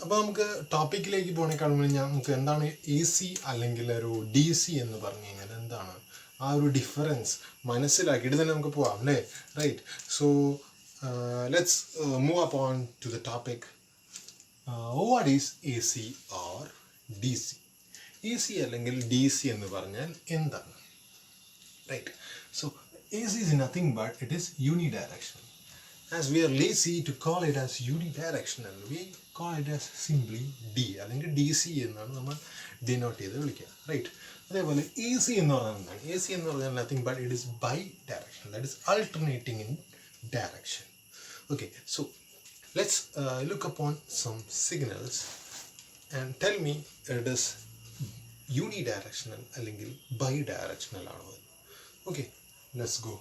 അപ്പോൾ നമുക്ക് ടോപ്പിക്കിലേക്ക് പോകണേക്കാൾ മുന്നേ നമുക്ക് എന്താണ് എ സി അല്ലെങ്കിൽ ഒരു ഡി സി എന്ന് പറഞ്ഞു കഴിഞ്ഞാൽ എന്താണ് ആ ഒരു ഡിഫറൻസ് മനസ്സിലാക്കിയിട്ട് തന്നെ നമുക്ക് പോവാം അല്ലേ. Right. So let's move up on to the topic. What is A C or D C? A C അല്ലെങ്കിൽ ഡി സി എന്ന് പറഞ്ഞാൽ എന്താണ്? Right. So A C is nothing but it is unidirectional. As we are lazy to call it as unidirectional, we call it as simply D അല്ലെങ്കിൽ D C എന്നാണ് നമ്മൾ denote ചെയ്ത് വിളിക്കുക. Right. അതേപോലെ A C എന്ന് പറഞ്ഞാൽ എന്താണ്? A C എന്ന് പറഞ്ഞാൽ nothing but it is bidirection, that is alternating in direction. Okay, so let's look upon some signals and tell me it is unidirectional അല്ലെങ്കിൽ ബൈ ഡയറക്ഷണൽ ആണോ? Okay, let's go.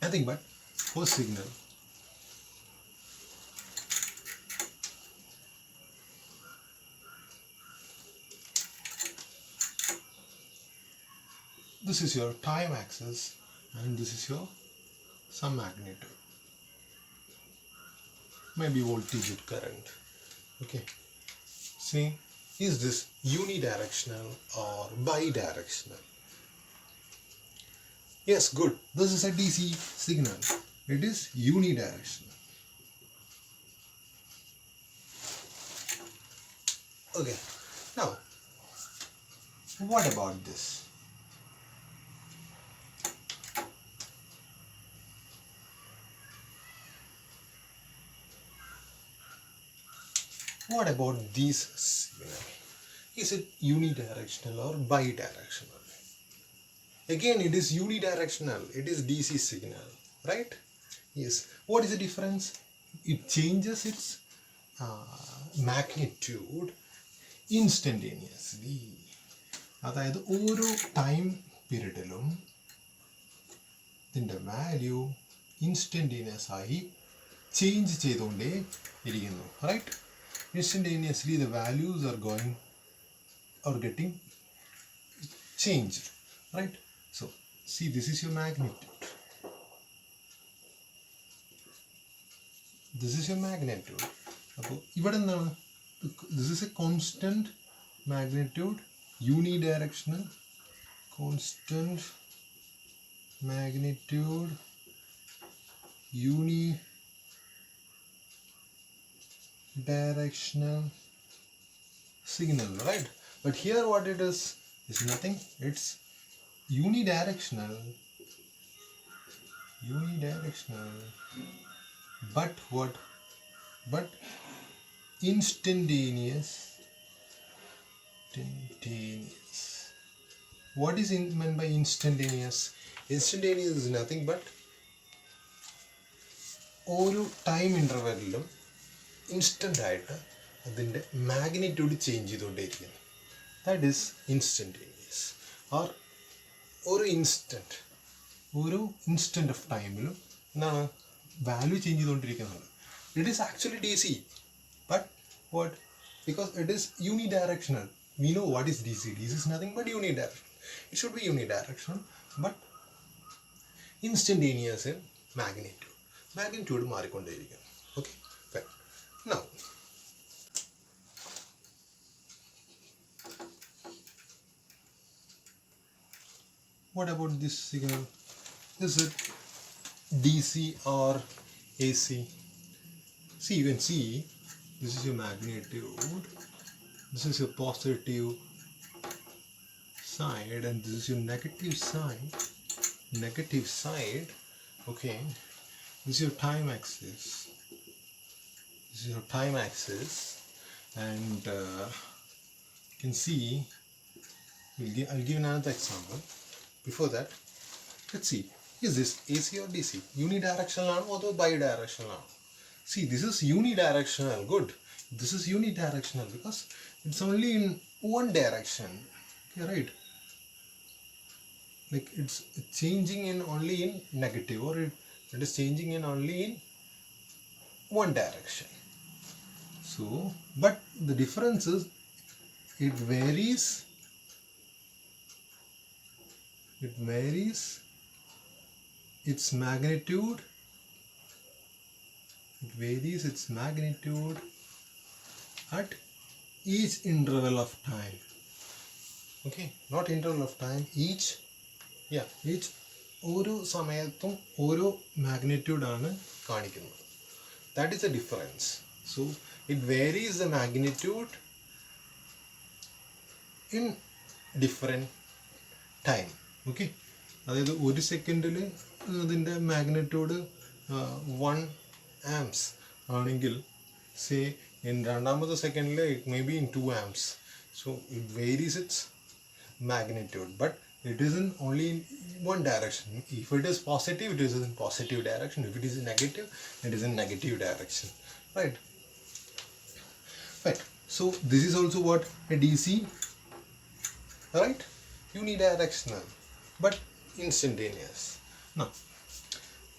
Nothing but first signal, this is your time axis and this is your some magnitude, maybe voltage or current. Okay, see, is this unidirectional or bidirectional? Yes, good, this is a DC signal. It is unidirectional. Okay, now what about this? What about these signal? Is it unidirectional or bidirectional? Again, it is unidirectional. It is DC signal, right? Yes. What is the difference? It changes its magnitude instantaneously. അതായത് ഓരോ time പീരീഡിലും ഇതിൻ്റെ value instantaneous ആയി change ചെയ്തുകൊണ്ടേ ഇരിക്കുന്നു. Right. Instantaneously the values are going or getting changed. Right. So see, this is your magnitude. This is your magnitude. അപ്പോൾ ഇവിടെ എന്താണ്? This is a constant magnitude, unidirectional, constant magnitude, unidirectional signal, right? But here what it is nothing. It's unidirectional, but what? But instantaneous. What is meant by instantaneous? Instantaneous is nothing but ഓരോ time ഇൻ്റർവെല്ലിലും instant ആയിട്ട് അതിൻ്റെ magnitude change ചെയ്തുകൊണ്ടേയിരിക്കുന്നു. That is instantaneous. Or ഒരു instant of ടൈമിലും എന്താണ് value change ചെയ്തുകൊണ്ടിരിക്കുന്നത്. It is actually D C, but what? Because it is unidirectional. We know what is D C. D C is nothing but unidirectional. It should be unidirectional but instantaneous in magnitude മാറിക്കൊണ്ടേയിരിക്കുന്നു. Okay, fine. Now what about this signal? Is it DC or AC? See, you can see this is your magnitude, this is your positive side and this is your negative side. Okay, this is your time axis, and you can see, I'll give another example. Before that, let's see, is this AC or DC? Unidirectional or bidirectional? See, this is unidirectional. Good. This is unidirectional because it's only in one direction. Okay, right? Like it's changing in only in negative, or it is changing in only in one direction. So, but the difference is it varies its magnitude at each interval of time. Okay, not interval of time, each ഓരോ സമയത്തും ഓരോ മാഗ്നിറ്റ്യൂഡാണ് കാണിക്കുന്നത്. That is A difference. So it varies the magnitude in different time. Okay, അതായത് ഒരു സെക്കൻഡിൽ അതിൻ്റെ magnitude 1 amps ആണെങ്കിൽ say രണ്ടാമത്തെ സെക്കൻഡിൽ it may be in 2 amps. So it varies it's magnitude, but it isn't only in one direction. If it is positive, it is in positive direction. If it is negative, it is in negative direction. Right. So this is also what a DC. Right. You need directional, but instantaneous. Now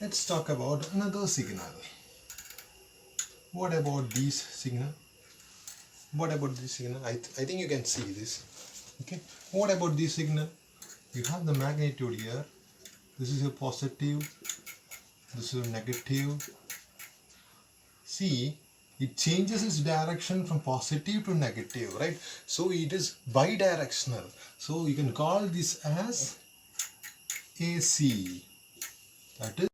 let's talk about another signal. What about this signal? What about this signal? I think you can see this. Okay, what about this signal? You have the magnitude here. This is a positive, this is a negative. See, it changes its direction from positive to negative, right? So it is bidirectional. So you can call this as AC. That is